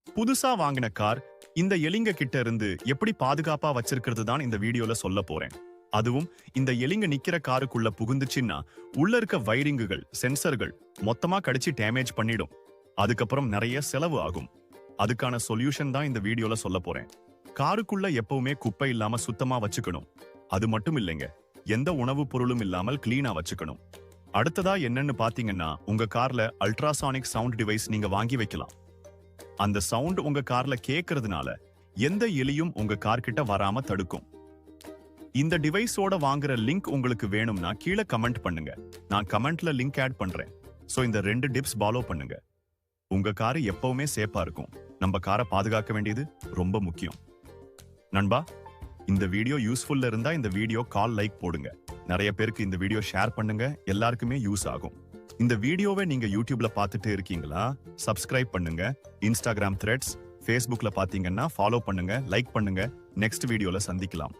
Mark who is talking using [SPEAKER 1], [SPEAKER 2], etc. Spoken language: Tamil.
[SPEAKER 1] புதுசா வாங்கின கார் இந்த எலிங்க கிட்ட இருந்து எப்படி பாதுகாப்பா வச்சிருக்கிறது தான் இந்த வீடியோல சொல்ல போறேன். அதுவும் இந்த எலிங்க நிக்கிற காருக்குள்ள புகுந்துச்சுன்னா உள்ள இருக்க வைரிங்குகள், சென்சர்கள் மொத்தமா கடிச்சு டேமேஜ் பண்ணிடும். அதுக்கப்புறம் நிறைய செலவு ஆகும். அதுக்கான சொல்யூஷன் தான் இந்த வீடியோல சொல்ல போறேன். காருக்குள்ள எப்பவுமே குப்பை இல்லாம சுத்தமா வச்சுக்கணும். அது மட்டும் இல்லைங்க, எந்த உணவுப் பொருளும் இல்லாமல் கிளீனா வச்சுக்கணும். அடுத்ததா என்னன்னு பாத்தீங்கன்னா, உங்க கார்ல அல்ட்ராசானிக் சவுண்ட் டிவைஸ் நீங்க வாங்கி வைக்கலாம். அந்த சவுண்ட் உங்க கார்ல கேட்கறதுனால எந்த எலியும் உங்க கார் கிட்ட வராம தடுக்கும். இந்த டிவைஸோட வாங்குற லிங்க் உங்களுக்கு வேணும்னா கீழே கமெண்ட் பண்ணுங்க. நான் கமெண்ட்ல லிங்க் ஆட் பண்றேன். சோ இந்த 2 டிப்ஸ் ஃபாலோ பண்ணுங்க. உங்க கார் எப்பவுமே சேஃபா இருக்கும். நம்ம காரை பாதுகாக்க வேண்டியது ரொம்ப முக்கியம். நண்பா, இந்த வீடியோ யூஸ்ஃபுல்லா இருந்தா இந்த வீடியோ லைக் போடுங்க. நிறைய பேருக்கு இந்த வீடியோ ஷேர் பண்ணுங்க. எல்லாருக்குமே யூஸ் ஆகும். இந்த வீடியோவை நீங்க யூடியூப்ல பார்த்துட்டு இருக்கீங்களா? சப்ஸ்கிரைப் பண்ணுங்க. இன்ஸ்டாகிராம் த்ரெட்ஸ், ஃபேஸ்புக்ல பாத்தீங்கன்னா ஃபாலோ பண்ணுங்க, லைக் பண்ணுங்க. நெக்ஸ்ட் வீடியோல சந்திக்கலாம்.